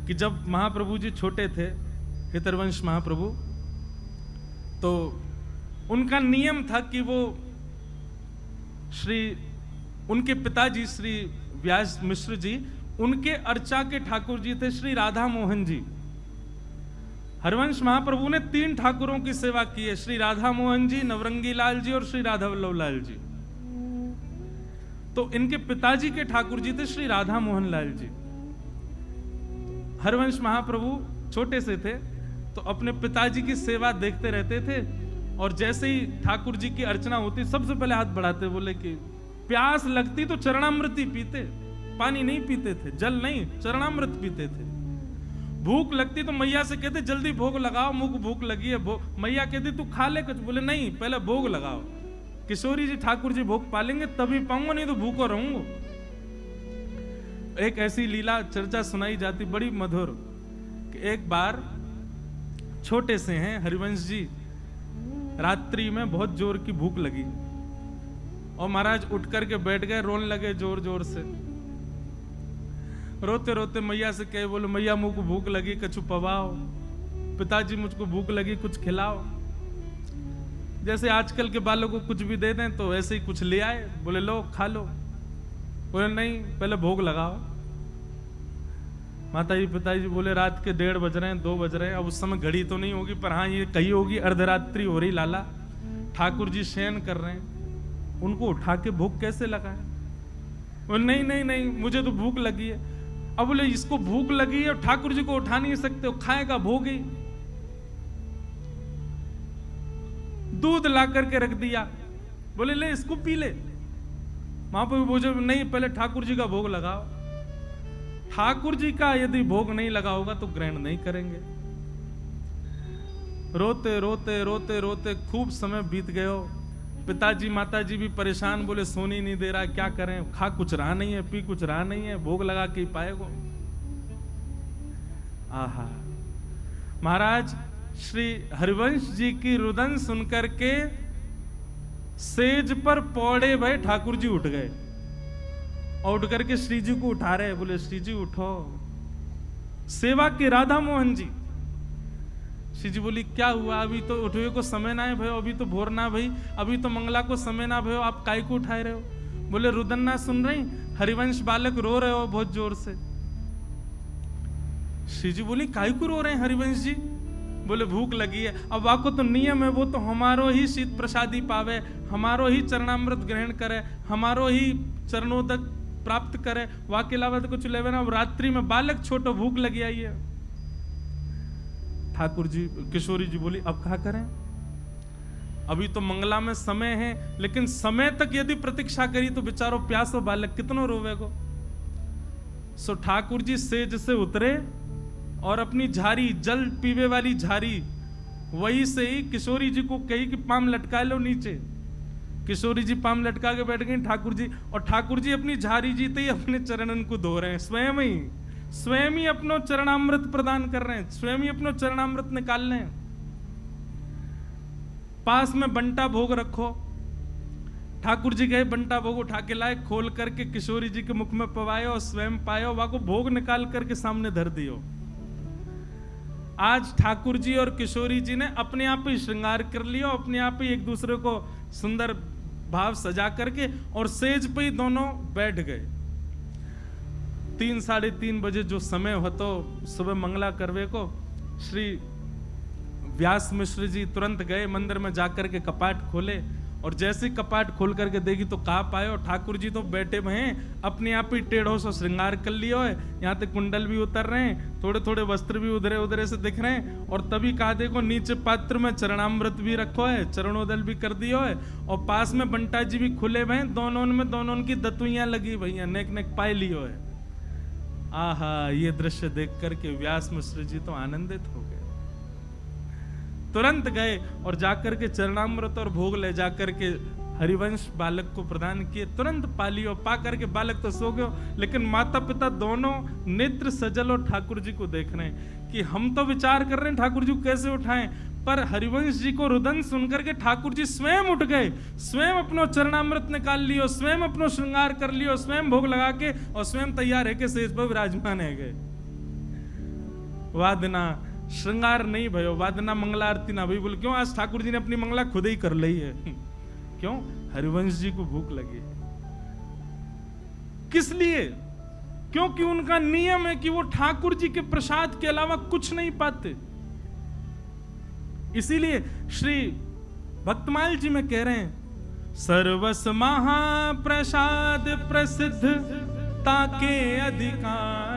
कि जब महाप्रभु जी छोटे थे, हितरवंश महाप्रभु, तो उनका नियम था कि वो उनके पिताजी श्री व्यास मिश्र जी, उनके अर्चा के ठाकुर जी थे श्री राधा मोहन जी। हरिवंश महाप्रभु ने 3 ठाकुरों की सेवा की है, श्री राधा मोहन जी, नवरंगी लाल जी और श्री राधा वल्लभ लाल जी। तो इनके पिताजी के ठाकुर जी थे श्री राधा मोहन लाल जी। हरिवंश महाप्रभु छोटे से थे तो अपने पिताजी की सेवा देखते रहते थे, और जैसे ही ठाकुर जी की अर्चना होती सबसे पहले हाथ बढ़ाते, बोले कि प्यास लगती तो चरणामृत ही पीते, पानी नहीं पीते थे, जल नहीं, चरणामृत पीते थे। भूख लगती तो मैया से कहते जल्दी भोग लगाओ, मुझको भूख लगी है। मैया कहती तू खा ले कुछ, बोले नहीं पहले भोग लगाओ। किशोरी जी ठाकुर जी भोग पालेंगे तभी पाऊंगा, नहीं तो भूखो रहूंगा। एक ऐसी लीला चर्चा सुनाई जाती बड़ी मधुर कि एक बार छोटे से हैं हरिवंश जी, रात्रि में बहुत जोर की भूख लगी और महाराज उठ करके बैठ गए, रोने लगे जोर जोर से। रोते रोते मैया से कहे, बोले मैया मुझको भूख लगी, कछु पवाओ। पिताजी मुझको भूख लगी, कुछ खिलाओ। जैसे आजकल के बालों को कुछ भी दे दें तो ऐसे ही कुछ ले आए, बोले लो खा लो। बोले नहीं पहले भोग लगाओ। माता जी पिताजी बोले रात के 1:30 बज रहे हैं, 2 बज रहे हैं। अब उस समय घड़ी तो नहीं होगी, पर हाँ ये कही होगी अर्धरात्रि हो रही लाला, ठाकुर जी शयन कर रहे हैं, उनको उठा के भूख कैसे लगाए। बोले नहीं नहीं नहीं मुझे तो भूख लगी है। अब बोले इसको भूख लगी है और ठाकुर जी को उठा नहीं सकते, खाएगा भोग ही। दूध ला करके रख दिया, बोले ले इसको पी ले। महाप्रभु बोले नहीं पहले ठाकुर जी का भोग लगाओ। ठाकुर जी का यदि भोग नहीं लगा होगा तो ग्रहण नहीं करेंगे। रोते रोते रोते रोते खूब समय बीत गयो। पिताजी माताजी भी परेशान, बोले सोनी नहीं दे रहा, क्या करें, खा कुछ रहा नहीं है, पी कुछ रहा नहीं है, भोग लगा के ही पाएगो। आहा, महाराज श्री हरिवंश जी की रुदन सुनकर के सेज पर पौड़े भय ठाकुर जी उठ गए और उठ करके श्री जी को उठा रहे, बोले श्री जी उठो, सेवा की राधा मोहन जी। श्री जी बोली क्या हुआ, अभी तो उठवे को समय ना है भयो, अभी तो भोर ना भई, अभी तो मंगला को समय ना भयो, आप काय को उठाए रहे हो। बोले रुदन ना सुन रही, हरिवंश बालक रो रहे हो बहुत जोर से। श्री जी बोली काय को रो रहे हैं हरिवंश जी। बोले भूख लगी है। अब आपको तो नियम है, वो तो हमारो ही शीत प्रसादी पावे, हमारो ही चरणामृत ग्रहण करे, हमारो ही चरणोदक प्राप्त करे, वहां के अलावा तो कुछ लेवे ना। रात्रि में बालक छोटो भूख लगी आई है। ठाकुर जी किशोरी जी बोली अब क्या करें, अभी तो मंगला में समय है, लेकिन समय तक यदि प्रतीक्षा करी तो बेचारो प्यासो बालक कितनो रोवेगो। सो ठाकुर जी सेज से उतरे और अपनी झारी, जल पीवे वाली झारी, वही से ही किशोरी जी को कही कि पाम लटका लो नीचे। किशोरी जी पाम लटका के बैठ गई ठाकुर जी, और ठाकुर जी अपनी झारी जीते ही अपने चरणन को धो रहे हैं, स्वयं ही अपनो चरणामृत प्रदान कर रहे हैं, स्वयं ही अपनो चरणामृत निकाल रहे हैं। पास में बंटा भोग रखो। ठाकुर जी गए, बंटा भोग उठा के लाए, खोल करके किशोरी जी के मुख में पवायो और स्वयं पायो, वहां को भोग निकाल करके सामने धर दियो। आज ठाकुर जी और किशोरी जी ने अपने आप ही श्रृंगार कर लिया, अपने आप ही एक दूसरे को सुंदर भाव सजा करके और सेज पे ही दोनों बैठ गए। 3 साढ़े 3 बजे जो समय हो तो सुबह मंगला करवे को श्री व्यास मिश्र जी तुरंत गए मंदिर में जाकर के कपाट खोले, और जैसे कपाट खोल करके देखी तो कहा पाए ठाकुर जी तो बैठे हुए हैं, अपने आप ही टेढ़ों से श्रृंगार कर लिया है, यहाँ तक कुंडल भी उतर रहे हैं, थोड़े थोड़े वस्त्र भी उधरे उधरे से दिख रहे हैं, और तभी कहा देखो नीचे पात्र में चरणामृत भी रखो है, चरणोदल भी कर दियो है, और पास में बंटा जी भी खुले हुए हैं, दोनों की दतुइयां लगी भैया, नेक नेक पाए लियो है। आहा, ये दृश्य देख करके व्यास मिश्र जी तो आनंदित हो गए। तुरंत गए और जाकर के चरणामृत और भोग ले जाकर के हरिवंश बालक को प्रदान किए, तुरंत पा लियो। पा करके बालक तो सो गयो, लेकिन माता पिता दोनों नेत्र सजल और ठाकुर जी को देख रहे हैं कि हम तो विचार कर रहे हैं ठाकुर जी को कैसे उठाएं, पर हरिवंश जी को रुदन सुनकर के ठाकुर जी स्वयं उठ गए, स्वयं अपनो चरणामृत निकाल लियो, स्वयं अपनो श्रृंगार कर लियो, स्वयं भोग लगा के और स्वयं तैयार है के सेज पर विराजमान है गए। वादना श्रृंगार नहीं भयो, वादना मंगला आरती ना भाई। बोले क्यों? आज ठाकुर जी ने अपनी मंगला खुद ही कर ली है। क्यों? हरिवंश जी को भूख लगी। किस लिए? क्योंकि उनका नियम है कि वो ठाकुर जी के प्रसाद के अलावा कुछ नहीं पाते। इसीलिए श्री भक्तमाल जी में कह रहे हैं, सर्वस महाप्रसाद प्रसिद्ध ताके अधिकार